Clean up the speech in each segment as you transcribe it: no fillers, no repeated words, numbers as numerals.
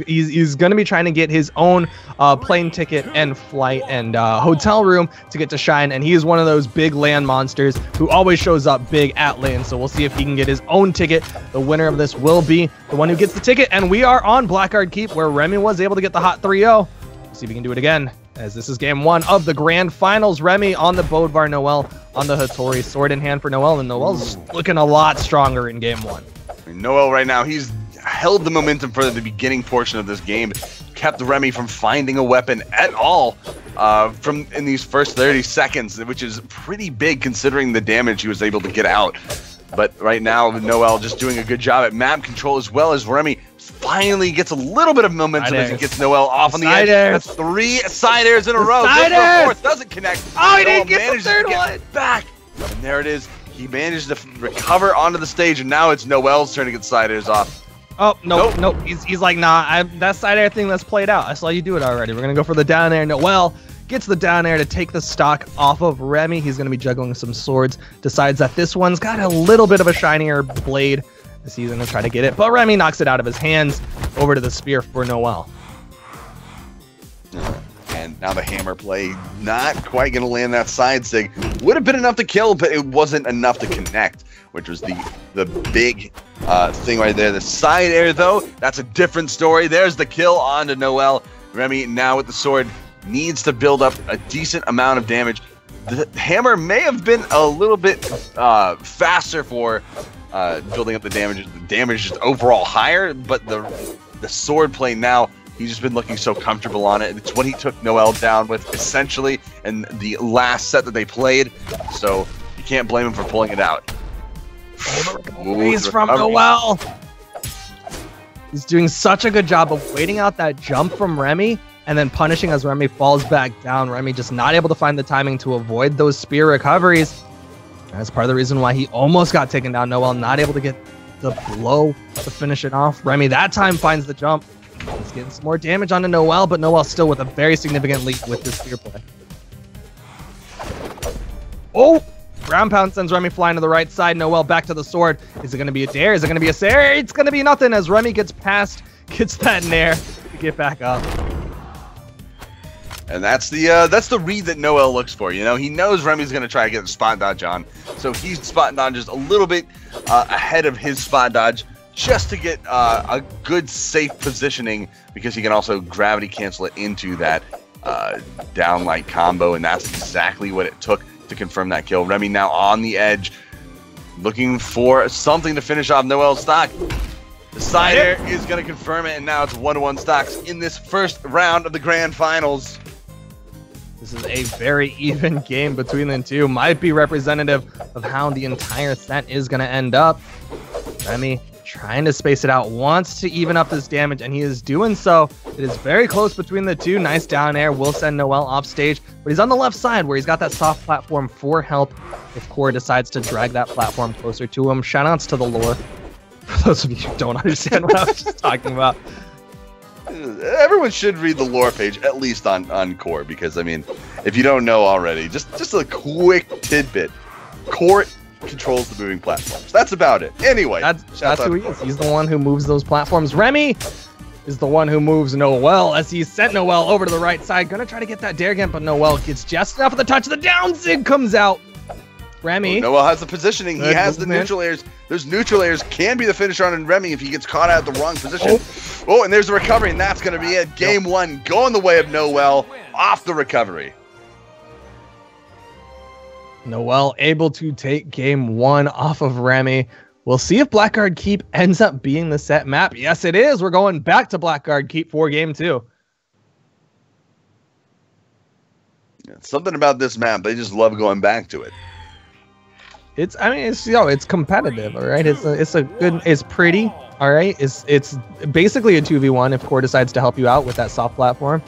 He's going to be trying to get his own plane ticket and flight and hotel room to get to Shine, and he is one of those big land monsters who always shows up big at lane, so we'll see if he can get his own ticket. The winner of this will be the one who gets the ticket, and we are on Blackguard Keep, where Remy was able to get the hot 3-0. Let's see if he can do it again, as this is game 1 of the grand finals. Remy on the Bodvar, noeL on the Hattori. Sword in hand for noeL, and noeL's looking a lot stronger in game 1. noeL right now, he's held the momentum for the beginning portion of this game, kept Remy from finding a weapon at all in these first 30 seconds, which is pretty big considering the damage he was able to get out. But right now, noeL just doing a good job at map control, as well as Remy finally gets a little bit of momentum as he gets noeL off on the edge. That's 3 side airs in a row. Goes for a fourth, doesn't connect. Oh, he didn't get the third one. Back, and there it is. He managed to recover onto the stage, and now it's noeL's turn to get side airs off. Oh, nope. He's like, nah, that side air thing that's played out. I saw you do it already. We're going to go for the down air. noeL gets the down air to take the stock off of Remy. He's going to be juggling some swords. Decides that this one's got a little bit of a shinier blade, as he's going to try to get it. But Remy knocks it out of his hands over to the spear for noeL. And now the hammer play, not quite going to land that side sig. Would have been enough to kill, but it wasn't enough to connect, which was the big thing right there. The side air, though, that's a different story. There's the kill onto noeL. Remy, now with the sword, needs to build up a decent amount of damage. The hammer may have been a little bit faster for building up the damage. The damage is overall higher, but the sword play now, he's just been looking so comfortable on it. It's what he took noeL down with, essentially, in the last set that they played. So you can't blame him for pulling it out. He's from noeL. He's doing such a good job of waiting out that jump from Remy and then punishing as Remy falls back down. Remy just not able to find the timing to avoid those spear recoveries. That's part of the reason why he almost got taken down. noeL not able to get the blow to finish it off. Remy that time finds the jump. He's getting some more damage onto noeL, but noeL still with a very significant lead with this spear play. Oh! Ground pound sends Remy flying to the right side. noeL back to the sword. Is it going to be a dare? Is it going to be a Sarah? It's going to be nothing as Remy gets past, gets that nair to get back up. And that's the read that noeL looks for. You know, he knows Remy's going to try to get the spot dodge on, so he spot dodges a little bit ahead of his spot dodge, just to get a good safe positioning, because he can also gravity cancel it into that downlight combo, and that's exactly what it took to confirm that kill. Remy now on the edge, looking for something to finish off noeL's stock. The side air is going to confirm it, and now it's 1-1 stocks in this first round of the grand finals. This is a very even game between the two. Might be representative of how the entire set is going to end up. Remy trying to space it out, wants to even up this damage, and he is doing so. It is very close between the two. Nice down air will send noeL off stage, but he's on the left side where he's got that soft platform for help if Core decides to drag that platform closer to him. Shoutouts to the lore, for those of you who don't understand what I was just talking about. Everyone should read the lore page, at least on Core, because, I mean, if you don't know already, just a quick tidbit. Core controls the moving platforms. That's about it. Anyway, that's who he is. He's the one who moves those platforms. Remy is the one who moves noeL, as he sent noeL over to the right side. Gonna try to get that dare again, but noeL gets just enough of the touch. The down zig comes out. Remy. noeL has the positioning. He has the neutral airs. Those neutral airs can be the finisher on Remy if he gets caught out at the wrong position. Oh, and there's the recovery, and that's going to be it. Game 1 going the way of noeL off the recovery. noeL able to take game 1 off of Remy. We'll see if Blackguard Keep ends up being the set map. Yes, it is. We're going back to Blackguard Keep for game 2. Something about this map, they just love going back to it. It's it's competitive, all right. It's pretty, all right. It's basically a 2v1 if Core decides to help you out with that soft platform.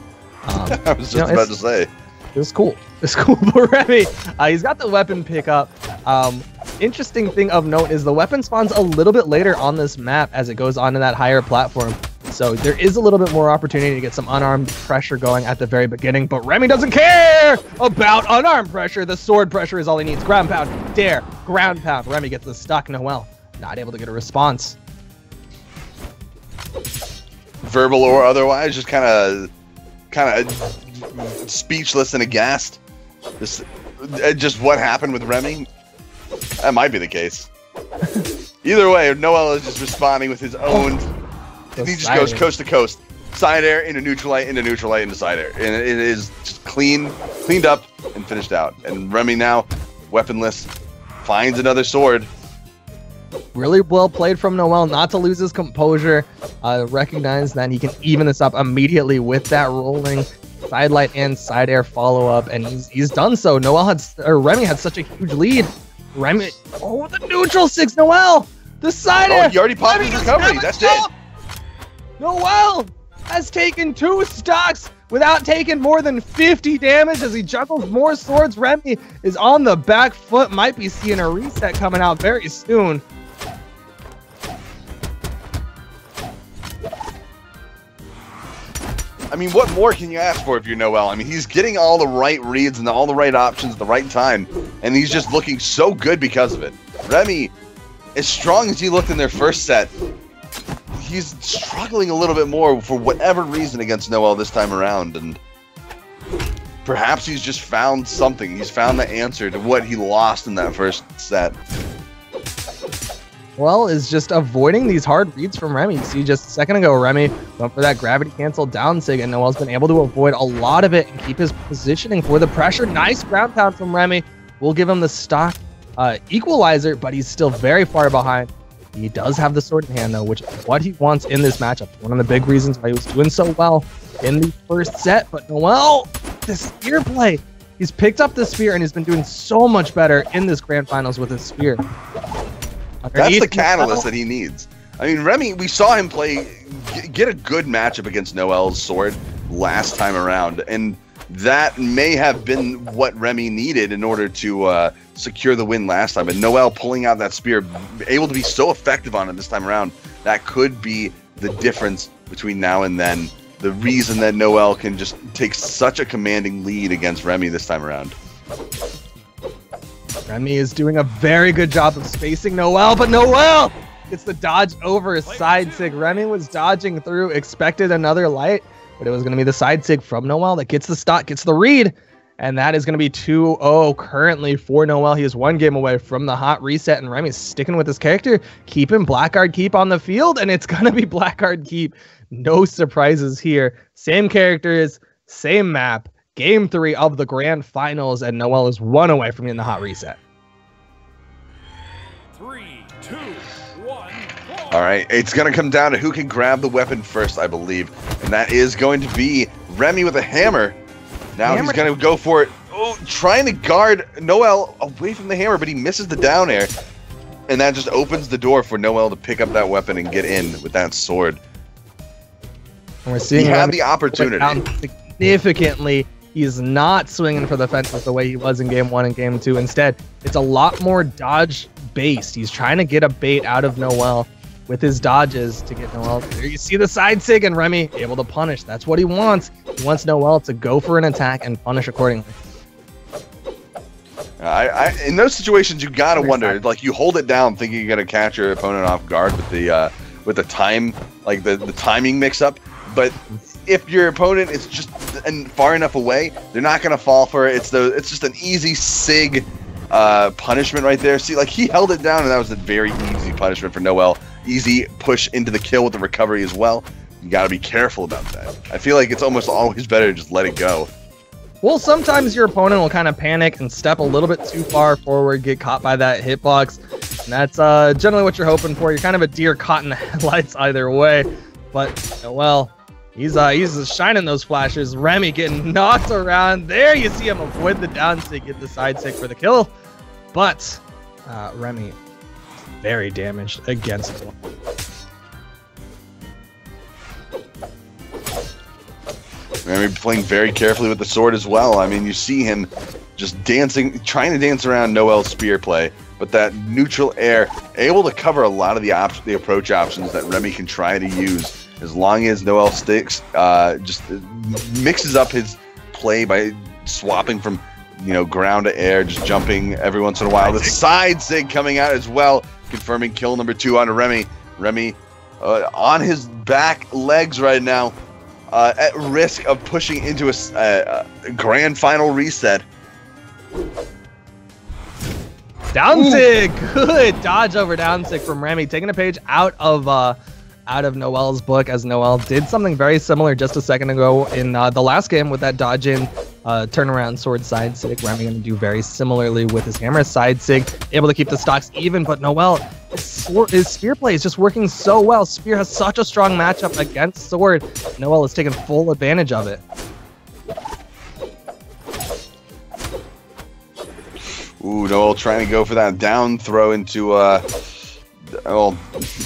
I was just about to say. It's cool. It's cool for Remy. He's got the weapon pickup. Interesting thing of note is the weapon spawns a little bit later on this map as it goes onto that higher platform. So there is a little bit more opportunity to get some unarmed pressure going at the very beginning, but Remy doesn't care about unarmed pressure. The sword pressure is all he needs. Ground pound, dare, ground pound. Remy gets the stock. noeL not able to get a response. verbal or otherwise, just kind of speechless and aghast. Just what happened with Remy? That might be the case. Either way, noeL is just responding with his own. He just goes coast to coast, side air into neutral light, into side air, and it is just cleaned up and finished out. And Remy now, weaponless, finds another sword. Really well played from noeL not to lose his composure. Recognize that he can even this up immediately with that rolling side light and side air follow up, and he's done so. Remy had such a huge lead. Remy, oh, the neutral six, noeL, the side air. He already popped his recovery. That's it. noeL has taken 2 stocks without taking more than 50 damage as he juggles more swords. Remy is on the back foot. Might be seeing a reset coming out very soon. I mean, what more can you ask for if you're noeL? I mean, he's getting all the right reads and all the right options at the right time, and he's just looking so good because of it. Remy, as strong as he looked in their first set, he's struggling a little bit more for whatever reason against noeL this time around, and perhaps he's just found something. He's found the answer to what he lost in that first set. Well, is just avoiding these hard reads from Remy. See, just a second ago, Remy went for that gravity cancel down sig, and noeL's been able to avoid a lot of it and keep his positioning for the pressure. Nice ground pound from Remy. We'll give him the stock equalizer, but he's still very far behind. He does have the sword in hand, though, which is what he wants in this matchup. One of the big reasons why he was doing so well in the first set. But noeL, the spear play. He's picked up the spear, and he's been doing so much better in this grand finals with his spear. That's the catalyst that he needs. I mean, Remy, we saw him get a good matchup against noeL's sword last time around, and that may have been what Remy needed in order to secure the win last time. But noeL pulling out that spear, able to be so effective on it this time around, that could be the difference between now and then. The reason that noeL can just take such a commanding lead against Remy this time around. Remy is doing a very good job of spacing noeL, but noeL gets the dodge over his side sig. Remy was dodging through, expected another light, but it was going to be the side sig from noeL that gets the stock, gets the read, and that is going to be 2-0 currently for noeL. He is 1 game away from the hot reset, and Remy's sticking with his character, keeping Blackguard Keep on the field, and it's going to be Blackguard Keep. No surprises here. Same characters, same map. Game 3 of the grand finals, and noeL is 1 away from getting the hot reset. 3, 2, 1. All right, it's going to come down to who can grab the weapon first, I believe. And that is going to be Remy with a hammer. Now he's going to go for it. Oh, trying to guard noeL away from the hammer, but he misses the down air. And that just opens the door for noeL to pick up that weapon and get in with that sword. And we're seeing he had the opportunity. Significantly. He's not swinging for the fences the way he was in game 1 and game 2. Instead, it's a lot more dodge based. He's trying to get a bait out of noeL with his dodges to get noeL. There you see the side sig, and Remy able to punish. That's what he wants. He wants noeL to go for an attack and punish accordingly. In those situations, you gotta wonder. Like, you hold it down, thinking you're gonna catch your opponent off guard with the time, like the timing mix up, but if your opponent is just far enough away, they're not going to fall for it. It's just an easy sig punishment right there. See, like, he held it down, and that was a very easy punishment for noeL. Easy push into the kill with the recovery as well. You got to be careful about that. I feel like it's almost always better to just let it go. Well, sometimes your opponent will kind of panic and step a little bit too far forward, get caught by that hitbox. And that's generally what you're hoping for. You're kind of a deer caught in the headlights either way. But noeL, he's shining those flashes. Remy getting knocked around. There you see him avoid the down sig, get the side sig for the kill. But Remy very damaged against him. Remy playing very carefully with the sword as well. I mean, you see him just dancing, trying to dance around noeL's spear play, but that neutral air, able to cover a lot of the approach options that Remy can try to use. As long as noeL sticks, just mixes up his play by swapping from, ground to air, just jumping every once in a while. The side sig coming out as well, confirming kill number 2 on Remy. Remy on his back legs right now, at risk of pushing into a grand final reset. Down sig, good dodge over down sig from Remy, taking a page out of noeL's book, as noeL did something very similar just a second ago in the last game with that dodge in turnaround sword side sig. Remy going to do very similarly with his hammer side sig, able to keep the stocks even, but noeL, his spear play is just working so well. Spear has such a strong matchup against sword. noeL is taking full advantage of it. Ooh, noeL trying to go for that down throw into, well,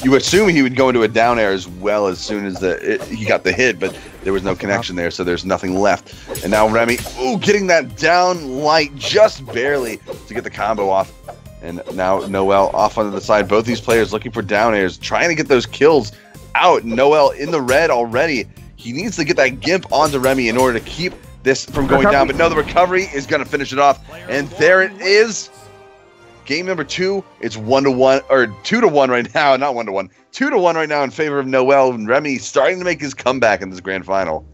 you assume he would go into a down air as well as soon as he got the hit, but there was no connection there, so there's nothing left. And now Remy, ooh, getting that down light just barely to get the combo off. And now noeL off onto the side. Both these players looking for down airs, trying to get those kills out. noeL in the red already. He needs to get that gimp onto Remy in order to keep this from going down, but no, the recovery is going to finish it off, and there it is. Game number 2. It's 1-1 or 2-1 right now, not 1-1. 2-1 right now in favor of noeL, and Remy starting to make his comeback in this grand final.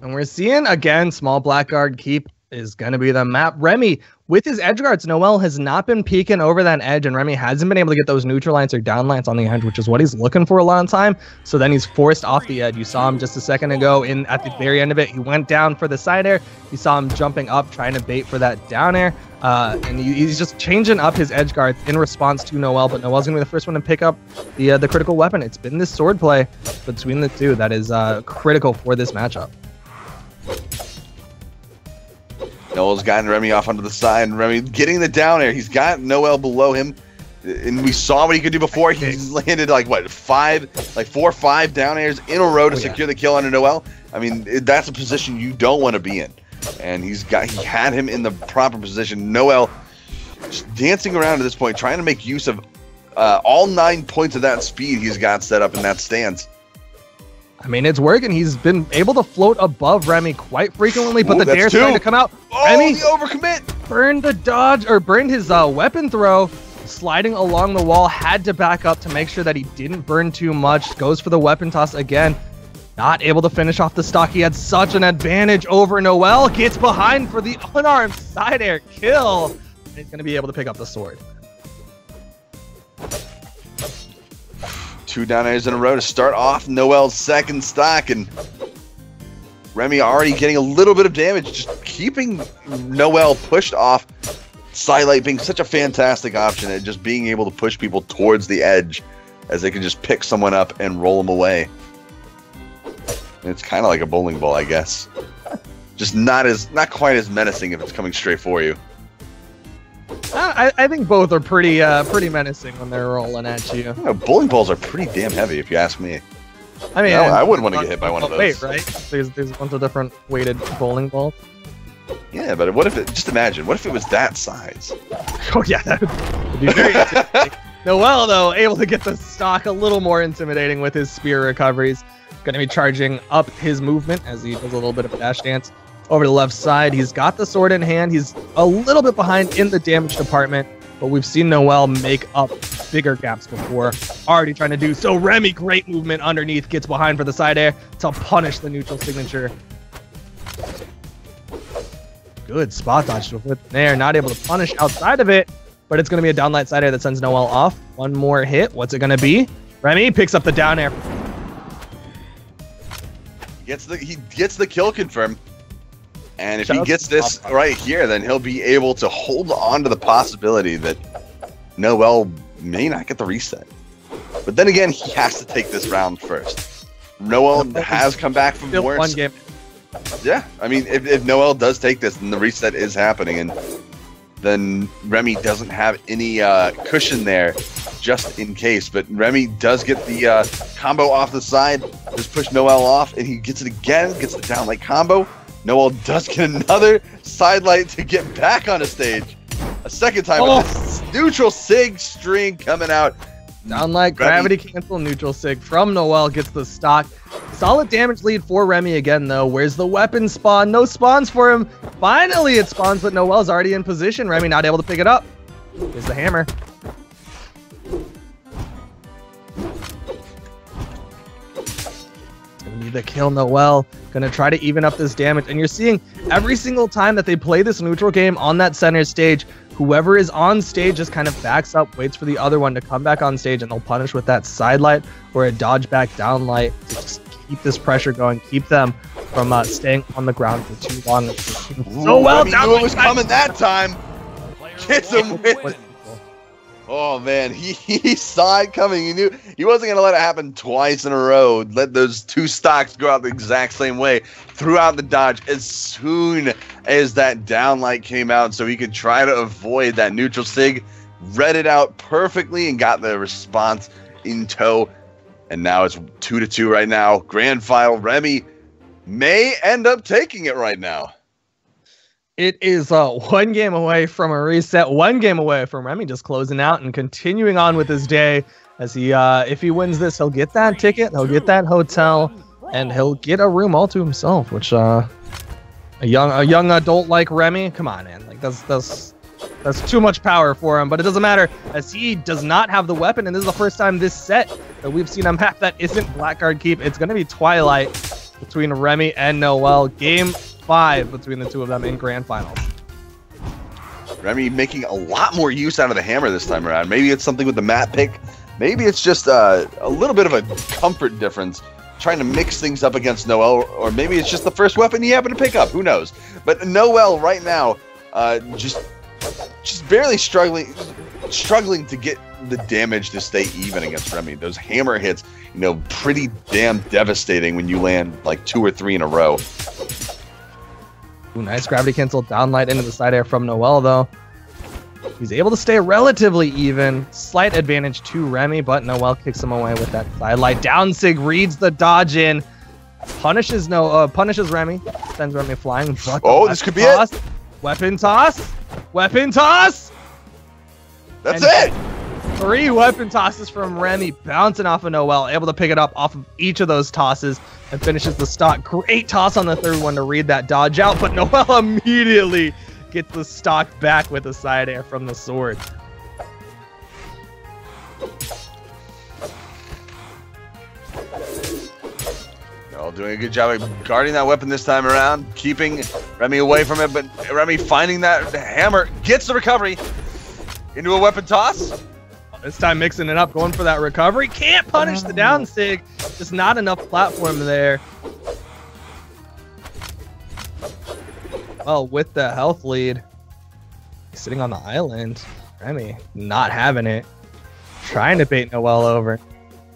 And we're seeing again, small blackguard keep is going to be the map. Remy, with his edge guards, noeL has not been peeking over that edge, and Remy hasn't been able to get those neutral lines or down lines on the edge, which is what he's looking for a long time. So then he's forced off the edge. You saw him just a second ago at the very end of it. He went down for the side air. You saw him jumping up, trying to bait for that down air. And he's just changing up his edge guards in response to noeL, but noeL's going to be the first one to pick up the critical weapon. It's been this sword play between the two that is critical for this matchup. noeL's gotten Remy off onto the side, and Remy getting the down air. He's got noeL below him, and we saw what he could do before. He's landed like what, 4 or 5 down airs in a row to secure the kill under noeL. I mean, that's a position you don't want to be in, and he had him in the proper position. noeL just dancing around at this point, trying to make use of all 9 points of that speed he's got set up in that stance. I mean, it's working. He's been able to float above Remy quite frequently, but the dare's trying to come out. Oh, Remy, the overcommit! Burned the dodge, or burned his weapon throw, sliding along the wall, had to back up to make sure that he didn't burn too much. Goes for the weapon toss again. Not able to finish off the stock. He had such an advantage over noeL. Gets behind for the unarmed side air kill. He's going to be able to pick up the sword. 2 down airs in a row to start off noeL's second stock, and Remy already getting a little bit of damage, just keeping noeL pushed off. Sidelight being such a fantastic option at just being able to push people towards the edge, as they can just pick someone up and roll them away. And it's kind of like a bowling ball, I guess. Just not quite as menacing if it's coming straight for you. I think both are pretty menacing when they're rolling at you. Bowling balls are pretty damn heavy, if you ask me. I mean, I wouldn't want to get hit by one of those. Wait, right? There's a bunch of different weighted bowling balls. Yeah, but what if just imagine, what if it was that size? Oh yeah, that would be very intimidating. noeL, though, able to get the stock a little more intimidating with his spear recoveries. Going to be charging up his movement as he does a little bit of a dash dance over the left side. He's got the sword in hand. He's a little bit behind in the damage department, but we've seen noeL make up bigger gaps before. Already trying to do so. Remy, great movement underneath, gets behind for the side air to punish the neutral signature. Good spot dodge to flip there. Not able to punish outside of it, but it's going to be a downlight side air that sends noeL off. One more hit. What's it going to be? Remy picks up the down air. He gets the kill confirm. And if he gets this right here, then he'll be able to hold on to the possibility that noeL may not get the reset. But then again, he has to take this round first. noeL has come back from worse. One game. Yeah, I mean, if noeL does take this, then the reset is happening, and then Remy doesn't have any cushion there, just in case. But Remy does get the combo off the side, just push noeL off, and he gets it again, gets the down light combo. noeL does get another side light to get back on a stage. A second time with this neutral sig string coming out. Downlight gravity cancel neutral sig from noeL gets the stock. Solid damage lead for Remy again, though. Where's the weapon spawn? No spawns for him. Finally it spawns, but noeL's already in position. Remy not able to pick it up. Here's the hammer. need the kill. noeL gonna try to even up this damage. And you're seeing every single time that they play this neutral game on that center stage, whoever is on stage just kind of backs up, waits for the other one to come back on stage, and they'll punish with that side light or a dodge back down light to just keep this pressure going, keep them from staying on the ground for too long. So well, Remy knew it was coming that time. Gets him with. Oh man, he saw it coming. He knew he wasn't gonna let it happen twice in a row. Let those two stocks go out the exact same way. Threw out the dodge as soon as that down light came out, so he could try to avoid that neutral sig. Read it out perfectly and got the response in tow. And now it's 2-2 right now. Grand final. Remy may end up taking it right now. It is 1 game away from a reset, 1 game away from Remy just closing out and continuing on with his day. As he, if he wins this, he'll get that ticket, he'll get that hotel, and he'll get a room all to himself. Which a young adult like Remy, come on, man, like that's too much power for him. But it doesn't matter, as he does not have the weapon, and this is the first time this set that we've seen a map that isn't Blackguard Keep. It's gonna be Twilight between Remy and noeL. Game 5 between the two of them in grand finals. Remy making a lot more use out of the hammer this time around. Maybe it's something with the map pick. Maybe it's just a little bit of a comfort difference, trying to mix things up against noeL, or maybe it's just the first weapon he happened to pick up. Who knows? But noeL right now, just barely struggling to get the damage to stay even against Remy. Those hammer hits, you know, pretty damn devastating when you land like 2 or 3 in a row. Ooh, nice gravity cancel down light into the side air from noeL, though. He's able to stay relatively even. Slight advantage to Remy, but noeL kicks him away with that side light. Down sig reads the dodge in. Punishes Remy. Sends Remy flying. Oh, this could be it. Weapon toss. Weapon toss. That's it. 3 weapon tosses from Remy, bouncing off of noeL, able to pick it up off of each of those tosses and finishes the stock. Great toss on the 3rd one to read that dodge out, but noeL immediately gets the stock back with a side air from the sword. noeL doing a good job of guarding that weapon this time around, keeping Remy away from it, but Remy finding that hammer, gets the recovery into a weapon toss. This time mixing it up, going for that recovery. Can't punish the down sig. Just not enough platform there. Well, with the health lead, sitting on the island, Remy not having it. Trying to bait noeL over.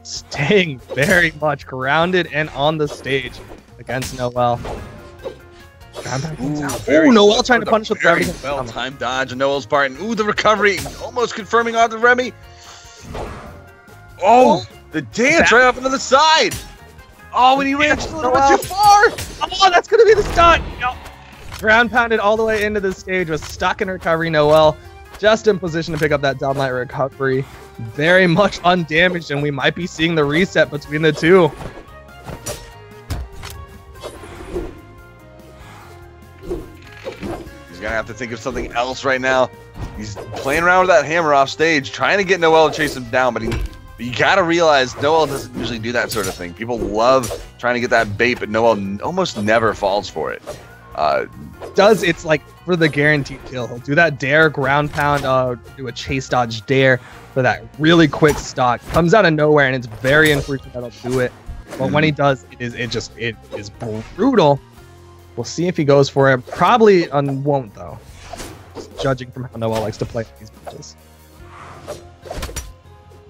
Staying very much grounded and on the stage against noeL. Ooh, noeL trying to punish with very well-timed dodge on noeL's part. And ooh, the recovery almost confirming onto Remy. Oh, the dance right off into the side. Oh, and he ran just a little bit too far. Oh, that's going to be the stunt. Yep. Ground pounded all the way into the stage, was stuck in recovery. noeL just in position to pick up that downlight recovery. Very much undamaged, and we might be seeing the reset between the two. He's going to have to think of something else right now. He's playing around with that hammer off stage, trying to get noeL to chase him down, but you got to realize noeL doesn't usually do that sort of thing. People love trying to get that bait, but noeL almost never falls for it. It's like for the guaranteed kill. He'll do that dare ground pound, do a chase dodge dare for that really quick stock. Comes out of nowhere, and it's very unfortunate that he'll do it. But when he does, it is brutal. We'll see if he goes for it. Probably won't, though. Just judging from how noeL likes to play these matches.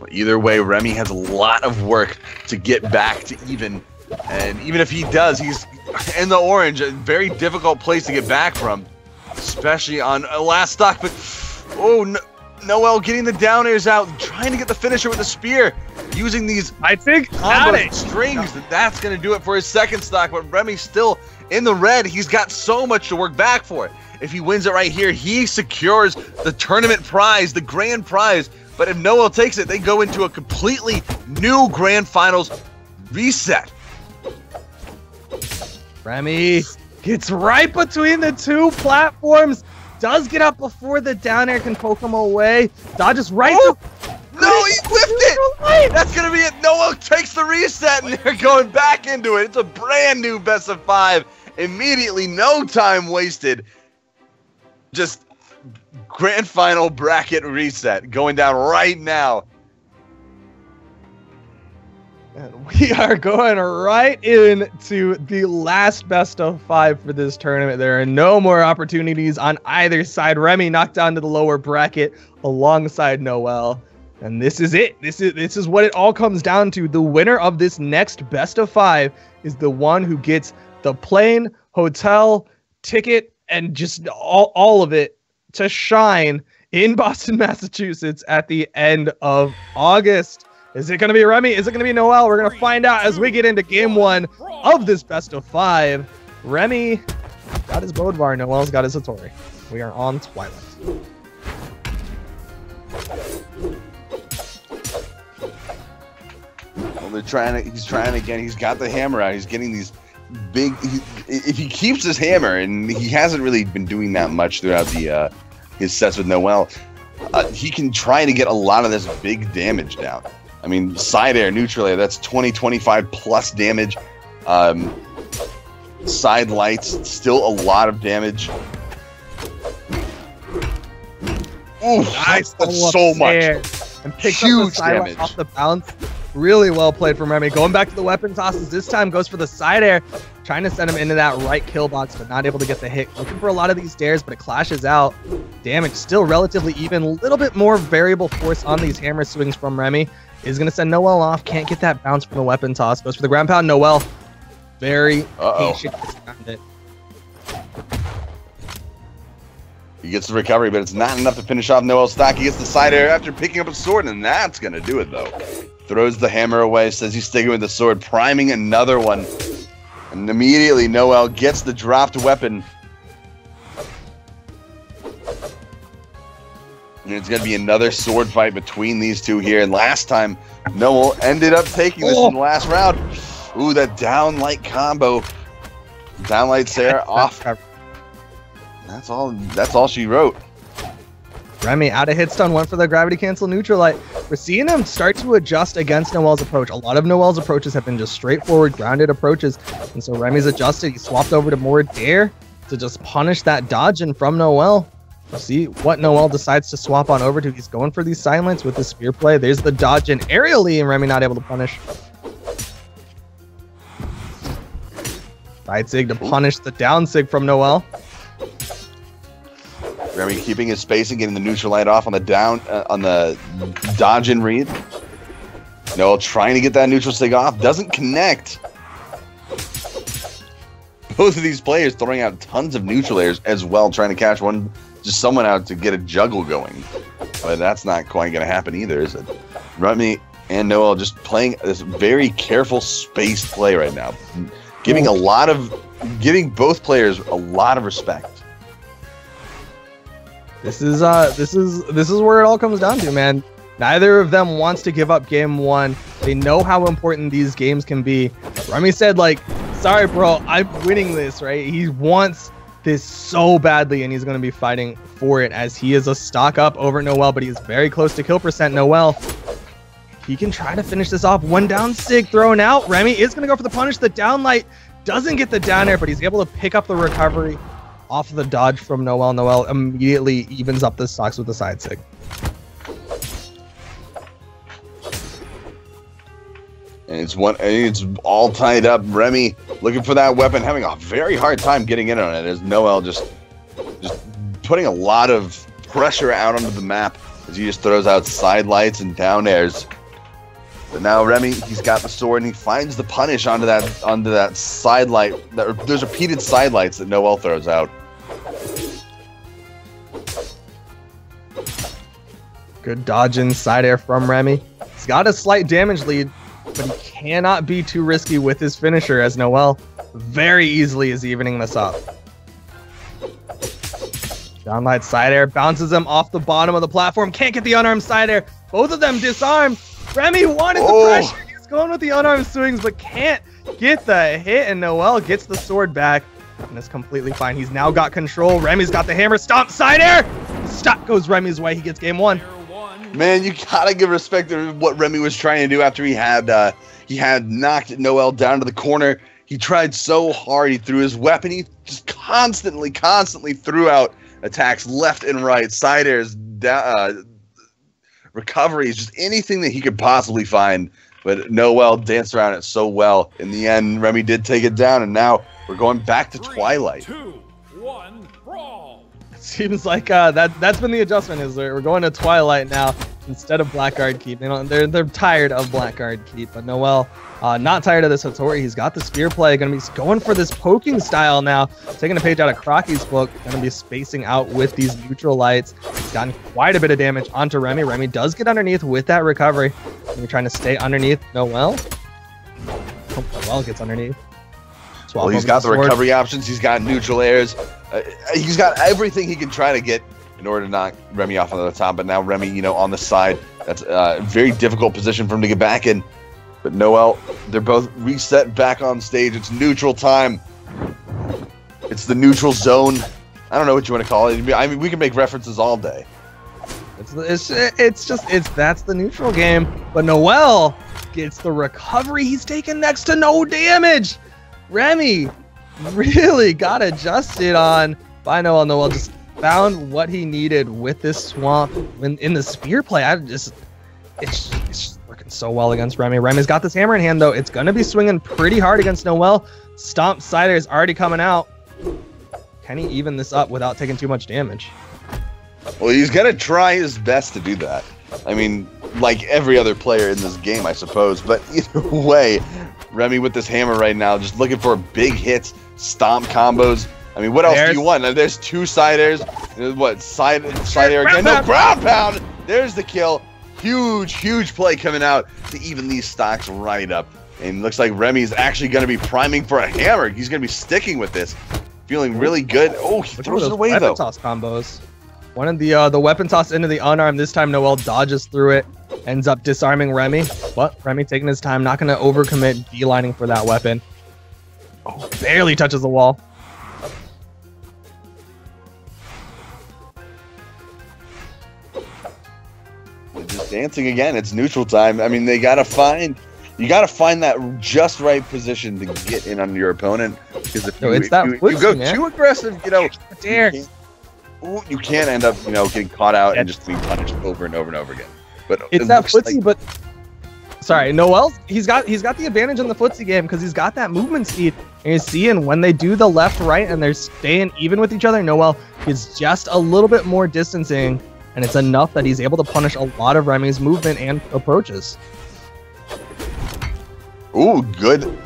Well, either way, Remy has a lot of work to get back to even. And even if he does, he's in the orange, a very difficult place to get back from. Especially on a last stock. But, oh, noeL getting the down airs out, trying to get the finisher with the spear. Using these combo strings. That's going to do it for his 2nd stock. But Remy's still in the red. He's got so much to work back for. If he wins it right here, he secures the tournament prize, the grand prize. But if noeL takes it, they go into a completely new grand finals reset. Remy gets right between the 2 platforms. Does get up before the down air can poke him away. Dodges right. Oh, no, he whiffed it. That's gonna be it. noeL takes the reset, and they're going back into it. It's a brand new best of 5. Immediately, no time wasted. Just grand final bracket reset going down right now. And we are going right into the last best of 5 for this tournament. There are no more opportunities on either side. Remy knocked down to the lower bracket alongside noeL. And this is it. This is what it all comes down to. The winner of this next best of 5 is the one who gets the plane, hotel, ticket, and just all of it to shine in Boston, Massachusetts at the end of August. Is it going to be Remy? Is it going to be noeL? We're going to find out as we get into game 1 of this best of 5. Remy got his Bodvar. noeL's got his Hattori. We are on Twilight. Well, he's trying again. He's got the hammer out. He's getting these big. If he keeps his hammer, and he hasn't really been doing that much throughout the his sets with noeL, he can try to get a lot of this big damage down. I mean, side air, neutral air, that's 20, 25 plus damage. Side lights, still a lot of damage. Ooh, Nice. that's so much. And picks Huge up the side damage. off the bounce. Really well played from Remy. Going back to the weapon tosses. This time goes for the side air. Trying to send him into that right kill box, but not able to get the hit. Looking for a lot of these dares, but it clashes out. Damage still relatively even. A little bit more variable force on these hammer swings from Remy. Is going to send noeL off. Can't get that bounce from the weapon toss. Goes for the ground pound. noeL. Very patient around it. He gets the recovery, but it's not enough to finish off noeL's stock. He gets the side air after picking up a sword, and that's going to do it, though. Throws the hammer away, says he's sticking with the sword, priming another one. And immediately, noeL gets the dropped weapon. And it's going to be another sword fight between these two here. And last time, noeL ended up taking this in the last round. Ooh, that downlight combo. Downlight Sarah off. That's all she wrote. Remy out of hit stun, went for the gravity cancel neutral light. We're seeing him start to adjust against noeL's approach. A lot of noeL's approaches have been just straightforward, grounded approaches. And so Remy's adjusted. He swapped over to more dare to just punish that dodging from noeL. We'll see what noeL decides to swap on over to. He's going for these silence with the spear play. There's the dodge in aerially, and Remy not able to punish. Side sig to punish the down sig from noeL. Remy keeping his spacing, getting the neutral light off on the down, on the dodge and read. noeL trying to get that neutral sig off, doesn't connect. Both of these players throwing out tons of neutral airs as well, trying to catch someone out to get a juggle going. But that's not quite going to happen either, is it? Remy and noeL just playing this very careful spaced play right now, giving both players a lot of respect. This is where it all comes down to, man. Neither of them wants to give up game 1. They know how important these games can be. Remy said, like, sorry, bro, I'm winning this, right? He wants this so badly, and he's going to be fighting for it as he is a stock up over noeL, but he is very close to kill percent. noeL, he can try to finish this off. One down sig thrown out. Remy is going to go for the punish. The downlight doesn't get the down air, but he's able to pick up the recovery off of the dodge from noeL. noeL immediately evens up the stocks with the side sig. And it's all tied up. Remy looking for that weapon, having a very hard time getting in on it, as noeL just putting a lot of pressure out onto the map as he just throws out side lights and down airs. But now Remy, he's got the sword, and he finds the punish onto that side light. There's repeated side lights that noeL throws out. Good dodge in side air from Remy. He's got a slight damage lead, but he cannot be too risky with his finisher, as noeL very easily is evening this up. Downlight side air bounces him off the bottom of the platform. Can't get the unarmed side air. Both of them disarmed. Remy wanted the pressure. He's going with the unarmed swings, but can't get the hit, and noeL gets the sword back, and is completely fine. He's now got control. Remy's got the hammer. Stomp side air. Stop goes Remy's way. He gets game 1. Man, you gotta give respect to what Remy was trying to do after he had knocked noeL down to the corner. He tried so hard. He threw his weapon. He just constantly threw out attacks left and right, side airs, recoveries, just anything that he could possibly find. But noeL danced around it so well. In the end, Remy did take it down, and now we're going back to Twilight. 3, 2, 1, brawl. Seems like that's been the adjustment. Is we're going to Twilight now instead of Blackguard Keep. You know, they're tired of Blackguard Keep, but noeL not tired of this Hattori. He's got the spear play. Going to be going for this poking style now. Taking a page out of Crocky's book. Going to be spacing out with these neutral lights. He's gotten quite a bit of damage onto Remy. Remy does get underneath with that recovery. We're trying to stay underneath noeL. Hope noeL gets underneath. Well, he's got the recovery options. He's got neutral airs. He's got everything he can try to get in order to knock Remy off on the top. But now Remy, you know, on the side. That's a very difficult position for him to get back in. But noeL, they're both reset back on stage. It's neutral time. It's the neutral zone. I don't know what you want to call it. I mean, we can make references all day. That's the neutral game. But noeL gets the recovery. He's taken next to no damage. Remy really got adjusted on by noeL. noeL just found what he needed with this swamp in the spear play. It's just working so well against Remy. Remy's got this hammer in hand though. It's gonna be swinging pretty hard against noeL. Stomp Cider is already coming out. Can he even this up without taking too much damage? Well, he's gonna try his best to do that. I mean, like every other player in this game, I suppose. But either way, Remy with this hammer right now, just looking for big hits, stomp combos. I mean, what else do you want? There's two side airs. What, side air again? No, ground pound! There's the kill. Huge play coming out to even these stocks right up. And looks like Remy's actually going to be priming for a hammer. He's going to be sticking with this. Feeling really good. Oh, he throws it away, though. Weapon toss combos. One of the weapon toss into the unarmed. This time, noeL dodges through it. Ends up disarming Remy. But Remy taking his time. Not going to overcommit. D-lining for that weapon. Oh, barely touches the wall. Just dancing again. It's neutral time. I mean, you gotta find that just right position to get in on your opponent. Because if you go too aggressive, you know, you can't end up, you know, getting caught out and just being punished over and over and over again. But it's that footsie, but sorry, noeL, he's got the advantage in the footsie game because he's got that movement speed. And you're seeing when they do the left right and they're staying even with each other, noeL is just a little bit more distancing. And it's enough that he's able to punish a lot of Remy's movement and approaches. Ooh, good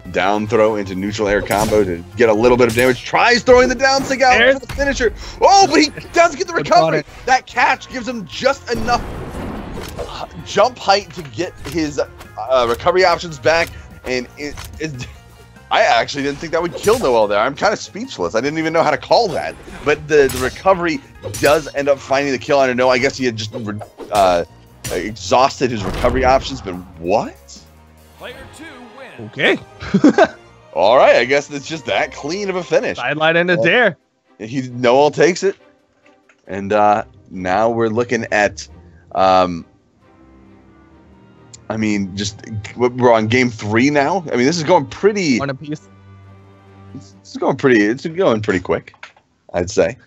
down throw into neutral air combo to get a little bit of damage. Tries throwing the down stick out for the finisher. Oh, but he does get the recovery. That catch gives him just enough jump height to get his recovery options back. And I actually didn't think that would kill noeL there. I'm kind of speechless. I didn't even know how to call that. But the recovery does end up finding the kill. I don't know. I guess he had just exhausted his recovery options. But what? Player 2 wins. Okay. All right. I guess it's just that clean of a finish. Sideline and a dare. noeL takes it. And now we're looking at... I mean, we're on game 3 now. I mean, this is going pretty. One apiece. It's going pretty quick, I'd say.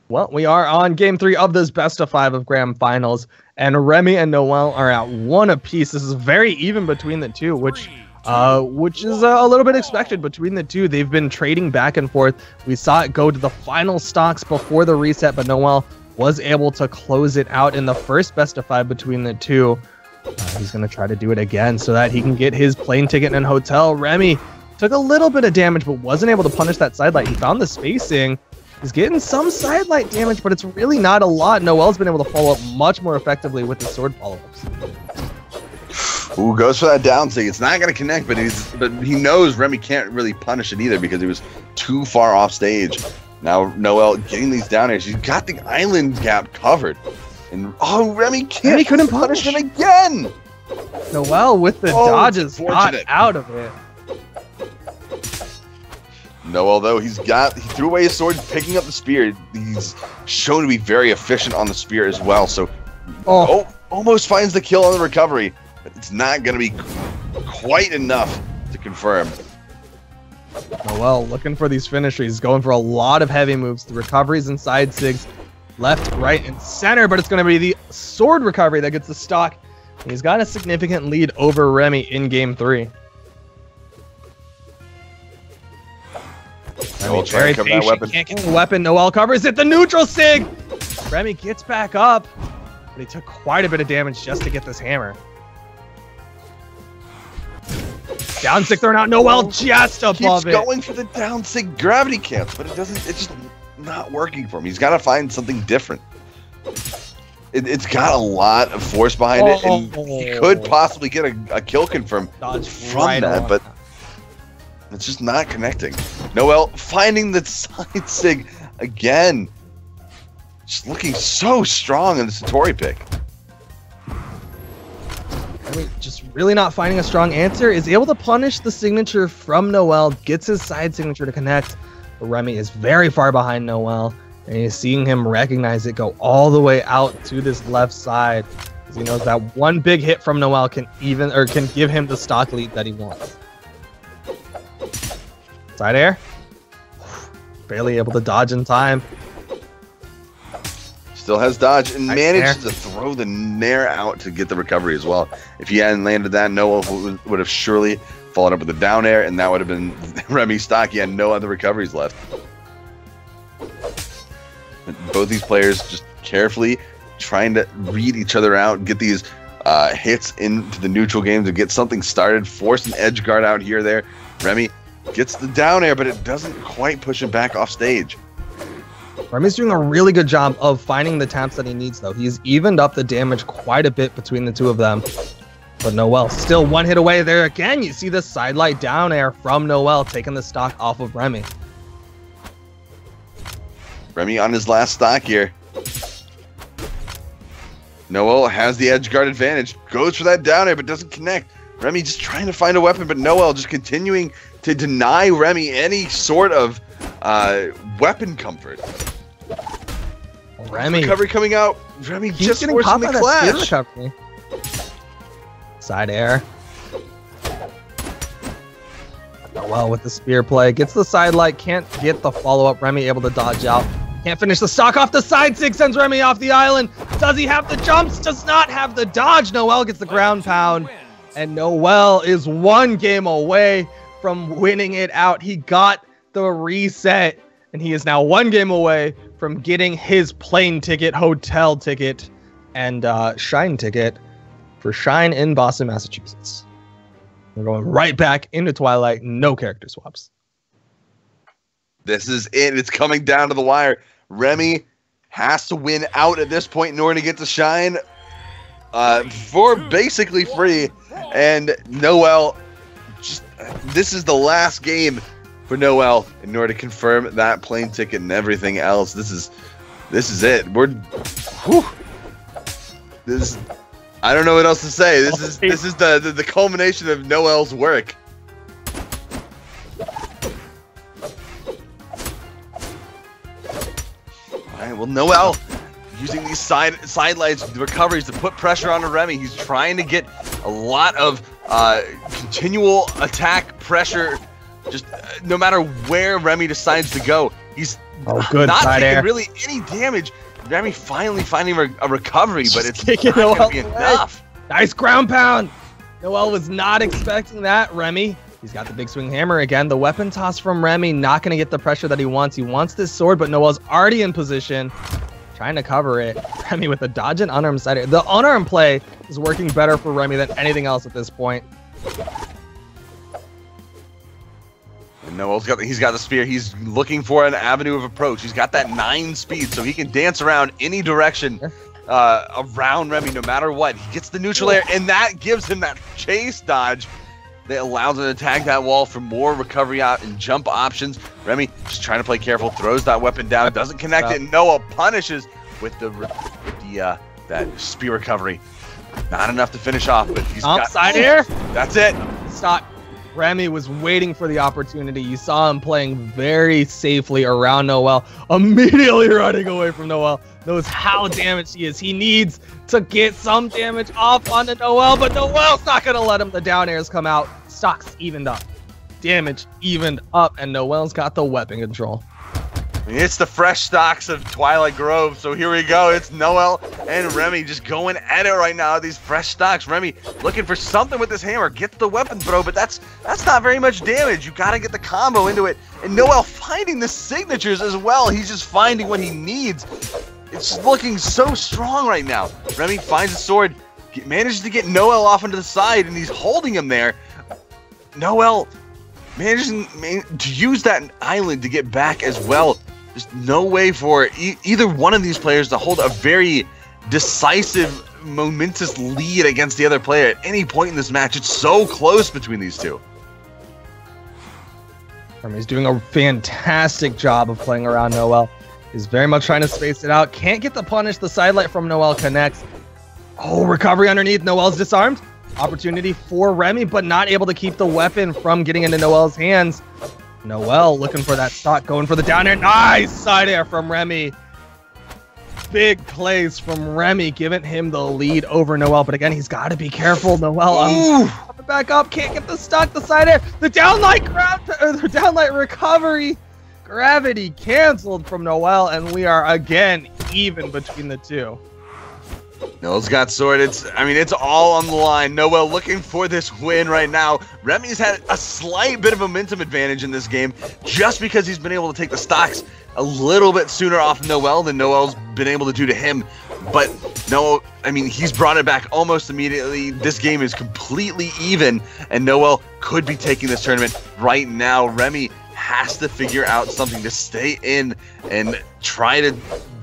Well, we are on game 3 of this best of 5 of Grand Finals, and Remy and noeL are at 1 apiece. This is very even between the two, which is a little bit expected between the two. They've been trading back and forth. We saw it go to the final stocks before the reset, but noeL was able to close it out in the first best of 5 between the two. He's going to try to do it again so that he can get his plane ticket and hotel. Remy took a little bit of damage, but wasn't able to punish that sidelight. He found the spacing. He's getting some sidelight damage, but it's really not a lot. noeL's been able to follow up much more effectively with his sword follow-ups. Ooh, goes for that down sig. It's not going to connect, but he knows Remy can't really punish it either because he was too far off stage. Now noeL getting these down airs. He's got the island gap covered. And Remy couldn't punish him again. noeL with the dodges got out of it. noeL though, he threw away his sword, picking up the spear. He's shown to be very efficient on the spear as well. So Oh, almost finds the kill on the recovery, but it's not going to be quite enough to confirm. noeL looking for these finishers. He's going for a lot of heavy moves. The recoveries and side sigs, left, right, and center, but it's going to be the sword recovery that gets the stock. He's got a significant lead over Remy in game 3. noeL trying to cover that weapon. Can't get the weapon. noeL covers it. The neutral sig. Remy gets back up, but he took quite a bit of damage just to get this hammer. Down sig thrown out. noeL just above Keeps it. going for the down sig gravity camps, but it doesn't. It's just not working for him. He's got to find something different. It's got a lot of force behind it, and he could possibly get a kill confirm from that, but it's just not connecting. noeL finding the side sig again. Just looking so strong in the Satori pick. I mean, just really not finding a strong answer. Is able to punish the signature from noeL, gets his side signature to connect. But Remy is very far behind noeL, and he's seeing him recognize it, go all the way out to this left side. Because he knows that one big hit from noeL can give him the stock lead that he wants. Side air. Barely able to dodge in time. Still has dodge and Nice manages to throw the nair out to get the recovery as well. If he hadn't landed that, noeL would have surely followed up with the down air, and that would have been Remy's stock. He had no other recoveries left. Both these players just carefully trying to read each other out, get these hits into the neutral game to get something started, force an edge guard out here or there. Remy gets the down air, but it doesn't quite push him back off stage. Remy's doing a really good job of finding the taps that he needs, though. He's evened up the damage quite a bit between the two of them. But noeL still one hit away there again. You see the sidelight down air from noeL taking the stock off of Remy. Remy on his last stock here. noeL has the edge guard advantage. Goes for that down air, but doesn't connect. Remy just trying to find a weapon, but noeL just continuing to deny Remy any sort of weapon comfort. Remy Recovery coming out. Remy keeps just getting forcing caught the by that spear clash. recovery. Side air. noeL with the spear play. Gets the side light. Can't get the follow-up. Remy able to dodge out. Can't finish the stock off the side sig. Sends Remy off the island. Does he have the jumps? Does not have the dodge. noeL gets the ground pound. And noeL is one game away from winning it out. He got the reset. And he is now one game away from getting his plane ticket, hotel ticket, and Shine ticket for Shine in Boston, Massachusetts. We're going right back into Twilight. No character swaps. This is it. It's coming down to the wire. Remy has to win out at this point in order to get to Shine for basically free. And noeL, this is the last game for noeL in order to confirm that plane ticket and everything else. This is it. I don't know what else to say. This is the culmination of noeL's work. Alright, well, noeL using these side lights, the recoveries to put pressure on Remy. He's trying to get a lot of continual attack pressure. Just no matter where Remy decides to go, he's not taking really any damage. Remy finally finding a recovery, but it's not going to be enough. Nice ground pound. noeL was not expecting that. Remy, he's got the big swing hammer again. The weapon toss from Remy, not going to get the pressure that he wants. He wants this sword, but noeL's already in position, trying to cover it. Remy with a dodge and unarmed side. The unarmed play is working better for Remy than anything else at this point. noeL's got the spear. He's looking for an avenue of approach. He's got that 9 speed, so he can dance around any direction around Remy, no matter what. He gets the neutral air, and that gives him that chase dodge that allows him to tag that wall for more recovery out and jump options. Remy just trying to play careful, throws that weapon down, doesn't connect it. noeL punishes with that spear recovery. Not enough to finish off, but he's got side air. That's it. Stock. Remy was waiting for the opportunity. You saw him playing very safely around noeL, immediately running away from noeL. Knows how damaged he is. He needs to get some damage off onto noeL, but noeL's not going to let him. The down airs come out. Stocks evened up. Damage evened up, and noeL's got the weapon control. It's the fresh stocks of Twilight Grove, so here we go. It's noeL and Remy just going at it right now. These fresh stocks. Remy looking for something with this hammer. Gets the weapon throw, but that's not very much damage. You gotta get the combo into it. And noeL finding the signatures as well. He's just finding what he needs. It's looking so strong right now. Remy finds a sword, manages to get noeL off into the side, and he's holding him there. noeL managing to use that island to get back as well. There's no way for either one of these players to hold a very decisive, momentous lead against the other player at any point in this match. It's so close between these two. Remy's doing a fantastic job of playing around noeL. He's very much trying to space it out. Can't get the punish. The sidelight from noeL connects. Oh, recovery underneath. noeL's disarmed. Opportunity for Remy, but not able to keep the weapon from getting into noeL's hands. noeL looking for that stock, going for the down air. Nice side air from Remy. Big plays from Remy, giving him the lead over noeL. But again, he's got to be careful. noeL coming back up, can't get the stock, the side air, the downlight the downlight recovery. Gravity canceled from noeL, and we are again even between the two. noeL's got sword. It's all on the line. noeL looking for this win right now. Remy's had a slight bit of momentum advantage in this game just because he's been able to take the stocks a little bit sooner off noeL than noeL's been able to do to him. But no, he's brought it back almost immediately. This game is completely even, and noeL could be taking this tournament right now. Remy has to figure out something to stay in and try to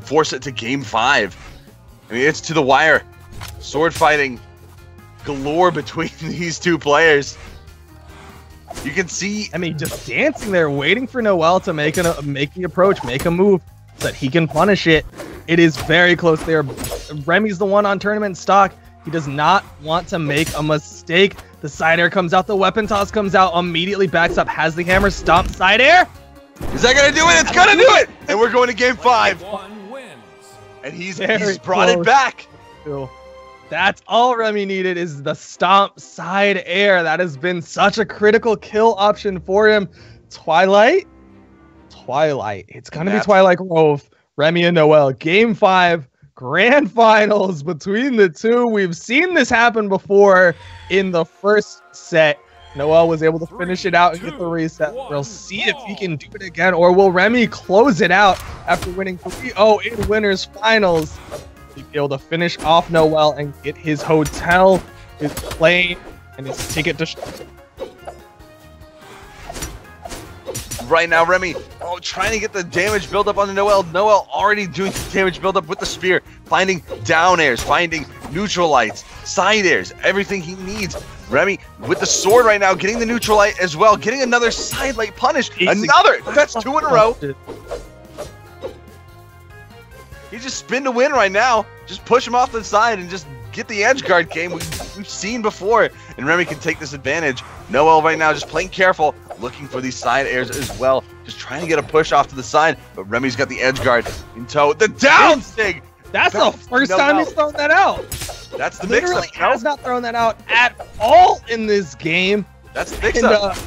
force it to game 5. It's to the wire. Sword fighting galore between these two players. You can see, just dancing there, waiting for noeL to make the approach, make a move so that he can punish it. It is very close there. Remy's the one on tournament stock. He does not want to make a mistake. The side air comes out, the weapon toss comes out, immediately backs up, has the hammer, stomp, side air. Is that gonna do it? It's gonna do it! And we're going to game 5. And he's brought it back. That's all Remy needed, is the stomp side air. That has been such a critical kill option for him. Twilight. It's gonna be Twilight Grove. Remy and noeL. Game 5. Grand finals between the two. We've seen this happen before in the first set. noeL was able to finish it out and get the reset. We'll see if he can do it again, or will Remy close it out after winning 3-0 in winners finals? He'll be able to finish off noeL and get his hotel, his plane, and his ticket to right now. Remy, trying to get the damage build up on the noeL. noeL already doing the damage build up with the spear, finding down airs, finding neutral lights, side airs, everything he needs. Remy with the sword right now, getting the neutral light as well, getting another side light punish. That's 2 in a row. He just spin to win right now. Just push him off the side and just get the edge guard game we've seen before. And Remy can take this advantage. noeL right now just playing careful, looking for these side airs as well. Just trying to get a push off to the side, but Remy's got the edge guard in tow. The down sig! That's the first time he's thrown that out. That's the mix-up. He has not thrown that out at all in this game. That's the mix-up.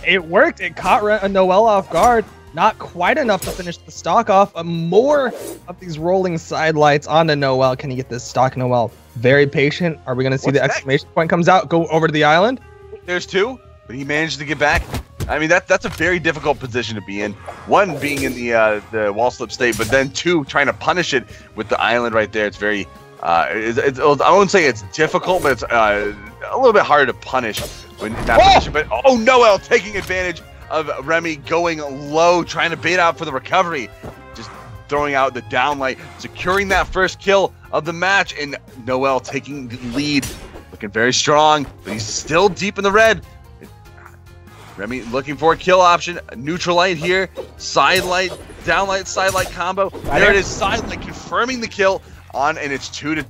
It worked. It caught noeL off guard. Not quite enough to finish the stock off. More of these rolling side lights onto noeL. Can he get this stock, noeL? Very patient. Are we going to see the exclamation point comes out? Go over to the island? There's 2, but he managed to get back. That's a very difficult position to be in. 1, being in the wall slip state, but then 2, trying to punish it with the island right there. It's very, I won't say it's difficult, but it's a little bit harder to punish when that position. But noeL taking advantage of Remy going low, trying to bait out for the recovery. Just throwing out the downlight, securing that first kill of the match, and noeL taking the lead. Looking very strong, but he's still deep in the red. Remy looking for a kill option. A neutral light here. Side light, downlight, side light combo. There it is. Side light confirming the kill on, and it's 2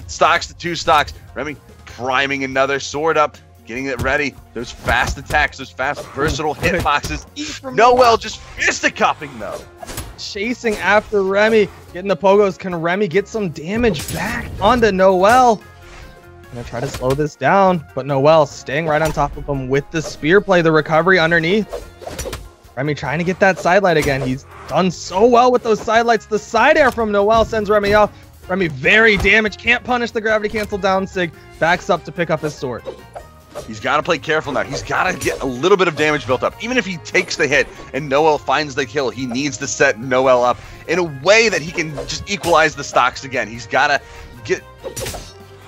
stocks to 2 stocks. Remy priming another sword up. getting it ready. Those fast attacks, those fast versatile hitboxes. noeL just fisticuffing though. Chasing after Remy, getting the pogos. Can Remy get some damage back onto noeL? Gonna try to slow this down, but noeL staying right on top of him with the spear play, the recovery underneath. Remy trying to get that side light again. He's done so well with those side lights. The side air from noeL sends Remy off. Remy very damaged, can't punish the gravity cancel down sig, backs up to pick up his sword. He's got to play careful now. He's got to get a little bit of damage built up. Even if he takes the hit and noeL finds the kill, he needs to set noeL up in a way that he can just equalize the stocks again. He's got to get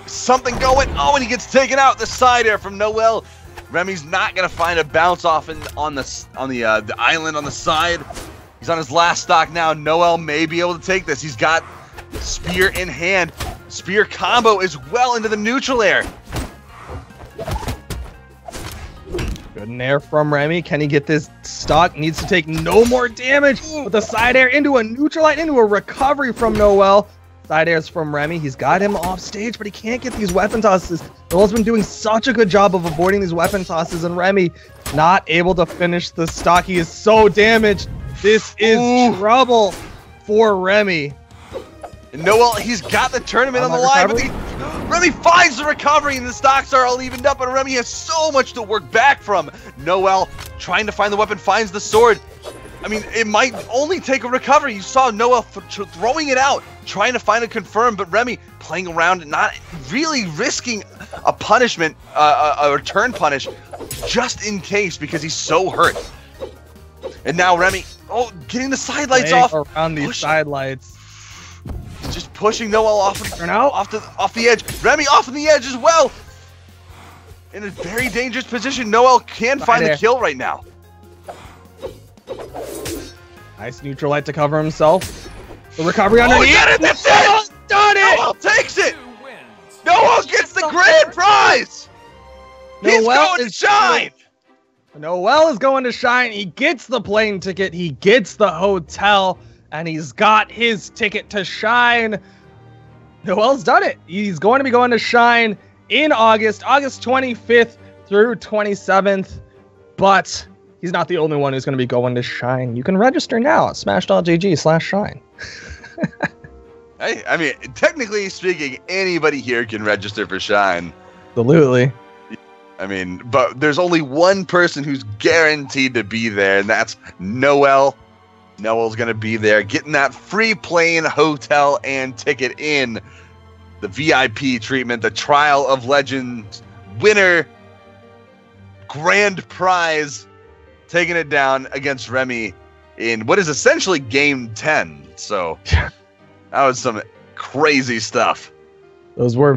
something going. Oh, and he gets taken out. The side air from noeL. Remy's not going to find a bounce off on the island on the side. He's on his last stock now. noeL may be able to take this. He's got spear in hand. Spear combo as well into the neutral air. Good nair from Remy. Can he get this stock? Needs to take no more damage with the side air into a neutral light, into a recovery from noeL. Side airs from Remy. He's got him off stage, but he can't get these weapon tosses. noeL's been doing such a good job of avoiding these weapon tosses, and Remy not able to finish the stock. He is so damaged. This is trouble for Remy. And noeL, he's got the tournament on the line, but Remy finds the recovery, and the stocks are all evened up, and Remy has so much to work back from. noeL trying to find the weapon, finds the sword. I mean, it might only take a recovery. You saw noeL throwing it out, trying to find a confirm, but Remy playing around and not really risking a punishment, a return punish, just in case, because he's so hurt. And now Remy, getting the side lights off. Around these side lights. He's just pushing noeL off the edge. Remy off on the edge as well. In a very dangerous position. noeL can find the kill right now. Nice neutral light to cover himself. The recovery underneath. He got it! That's it! Done it! noeL takes it! noeL gets the grand prize! He's going to shine! noeL is going to shine. He gets the plane ticket. He gets the hotel. And he's got his ticket to shine. noeL's done it. He's going to be going to shine in August 25th through 27th. But he's not the only one who's going to be going to shine. You can register now at smash.gg/shine. I mean, technically speaking, anybody here can register for shine. Absolutely. I mean, but there's only one person who's guaranteed to be there, and that's noeL. noeL's going to be there, getting that free plane, hotel, and ticket in. The VIP treatment, the Trial of Legends winner, grand prize, taking it down against Remy in what is essentially game 10. So that was some crazy stuff. Those were